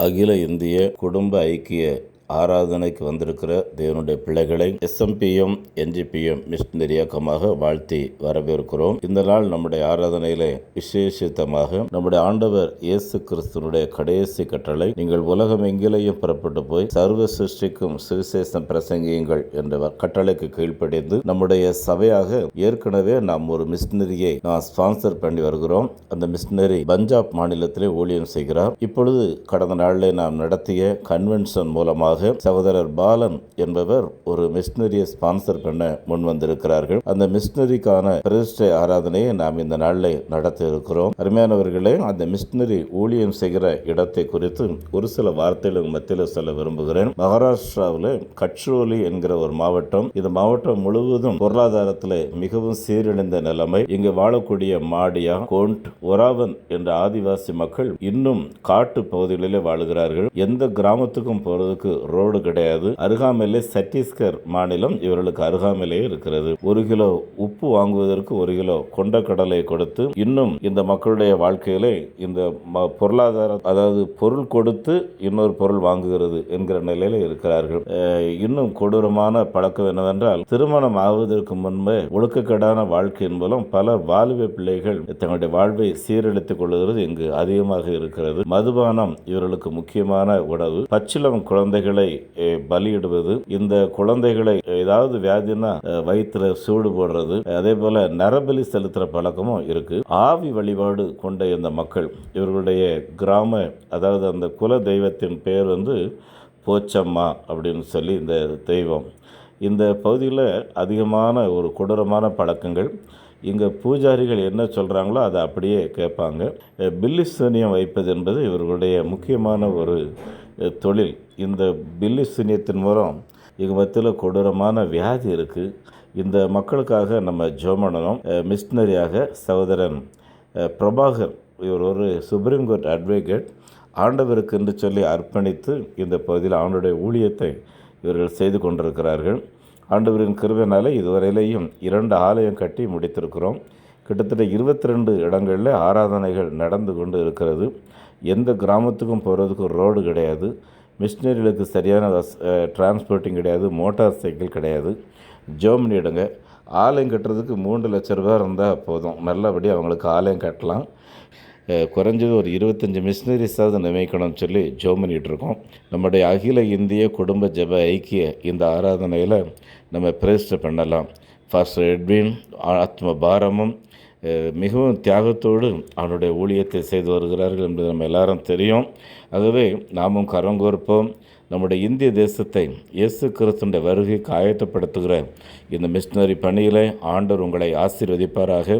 அகில இந்திய குடும்ப ஐக்கிய ஆராதனைக்கு வந்திருக்கிற தேவனுடைய பிள்ளைகளை SMPM NGPM மிஷனரி இயக்கமாக வாழ்த்தி வரவேற்கிறோம். இந்த நாள் நம்முடைய ஆராதனையிலே விசேஷித்தமாக நம்முடைய ஆண்டவர் இயேசு கிறிஸ்துவனுடைய கடைசி கட்டளை, நீங்கள் உலகம் எங்கிலேயும் புறப்பட்டு போய் சர்வ சிருஷ்டிக்கும் சுவிசேஷம் பிரசங்கியுங்கள் என்ற கட்டளைக்கு கீழ்ப்படிந்து நம்முடைய சபையாக ஏற்கனவே நாம் ஒரு மிஷனரியை ஸ்பான்சர் பண்ணி வருகிறோம். அந்த மிஷனரி பஞ்சாப் மாநிலத்திலே ஊழியம் செய்கிறார். இப்பொழுது கடந்த நாளிலே நாம் நடத்திய கன்வென்ஷன் மூலமாக சகோதரர் பாலன் என்பவர் ஒரு மிஷனரியை ஸ்பான்சர் பண்ண முன் வந்திருக்கிறார்கள். அந்த மிஷனரிக்கான பிரதிஷ்டை ஆராதனையை நாம் இந்த நாளில் நடத்த இருக்கிறோம். அருமையானவர்களே, அந்த மிஷனரி ஊழியம் செய்கிற இடத்தை குறித்து ஒரு சில வார்த்தைகள் மத்தியில் சொல்ல விரும்புகிறேன். மகாராஷ்டிராவில் கட்ரோலி என்கிற ஒரு மாவட்டம். இந்த மாவட்டம் முழுவதும் பொருளாதாரத்தில் மிகவும் சீரழிந்த நிலைமை. இங்கு வாழக்கூடிய மாடியா, கோண்ட், ஒராவன் என்ற ஆதிவாசி மக்கள் இன்னும் காட்டு பகுதிகளிலே வாழுகிறார்கள். எந்த கிராமத்துக்கும் போறதுக்கு ரோடு கிடையாது. அருகாமையிலே சத்தீஸ்கர் மாநிலம் இவர்களுக்கு அருகாமையிலே இருக்கிறது. 1 கிலோ உப்பு வாங்குவதற்கு 1 கிலோ கொண்டக்கடலை கொடுத்து இன்னும் இந்த மக்களுடைய வாழ்க்கையிலே இந்த பொருளாதார, அதாவது பொருள் கொடுத்து இன்னொரு பொருள் வாங்குகிறது என்கிற நிலையில இருக்கிறார்கள். இன்னும் கொடூரமான பழக்கம் என்னவென்றால், திருமணம் ஆவதற்கு முன்பே ஒழுக்கக்கேடான வாழ்க்கையின் மூலம் பல வாலிப பிள்ளைகள் தங்களுடைய வாழ்வை சீரழித்துக் கொள்கிறது இங்கு அதிகமாக இருக்கிறது. மதுபானம் இவர்களுக்கு முக்கியமான உணவு. பச்சிளம் குழந்தைகளை பலியிடுவது, இந்த குழந்தைகளை ஏதாவது வியாதினா வயிற்றுல சூடு போடுறது, அதே போல நரபலி செலுத்துற பழக்கமும் இருக்கு. ஆவி வழிபாடு கொண்ட இந்த மக்கள், இவர்களுடைய கிராம, அதாவது அந்த குல தெய்வத்தின் பெயர் போச்சம்மா அப்படின்னு சொல்லி இந்த தெய்வம். இந்த பகுதியில் அதிகமான ஒரு கொடூரமான பழக்கங்கள். இங்கே பூஜாரிகள் என்ன சொல்கிறாங்களோ அதை அப்படியே கேட்பாங்க. பில்லி சூனியம் வைப்பது என்பது இவர்களுடைய முக்கியமான ஒரு தொழில். இந்த பில்லி சூனியத்தின் மூலம் இங்கே மத்தியில் கொடூரமான வியாதி இருக்குது. இந்த மக்களுக்காக நம்ம ஜெபம் பண்ணணும். மிஷனரியாக சகோதரன் பிரபாகர், இவர் ஒரு சுப்ரீம் கோர்ட் அட்வொகேட், ஆண்டவருக்கு என்று சொல்லி அர்ப்பணித்து இந்த பகுதியில் ஆண்டவருடைய ஊழியத்தை இவர்கள் செய்து கொண்டிருக்கிறார்கள். ஆண்டவரின் கிருபையினாலே இதுவரையிலேயும் 2 ஆலயம் கட்டி முடித்திருக்கிறோம். கிட்டத்தட்ட 22 இடங்களில் ஆராதனைகள் நடந்து கொண்டு இருக்கிறது. எந்த கிராமத்துக்கும் போகிறதுக்கு ரோடு கிடையாது. மிஷினரிகளுக்கு சரியான டிரான்ஸ்போர்ட்டிங் கிடையாது. மோட்டார் சைக்கிள் கிடையாது. ஜெபம் பண்ணிடுங்க. ஆலயம் கட்டுறதுக்கு 3 லட்சம் ரூபா இருந்தால் போதும். நல்லபடியாக அவங்களுக்கு ஆலயம் கட்டலாம். குறைஞ்சது ஒரு 25 மிஷினரிஸாவது நியமிக்கணும்னு சொல்லி ஜெபம் பண்ணிகிட்ருக்கோம். நம்முடைய அகில இந்திய குடும்ப ஜெப ஐக்கிய இந்த ஆராதனையில் நம்ம பிரதிஷ்டை பண்ணலாம். பாஸ்டர் எட்வின் ஆத்ம பாரமும் மிகவும் தியாகத்தோடு அவனுடைய ஊழியத்தை செய்து வருகிறார்கள் என்பது நம்ம எல்லாரும் தெரியும். ஆகவே நாமும் கரங்கோர்ப்போம். நம்முடைய இந்திய தேசத்தை இயேசு கிறிஸ்துவின் வருகைக்கு ஆயத்தப்படுத்துகிற இந்த மிஷனரி பணியில் ஆண்டவர் உங்களை ஆசீர்வதிப்பாராக.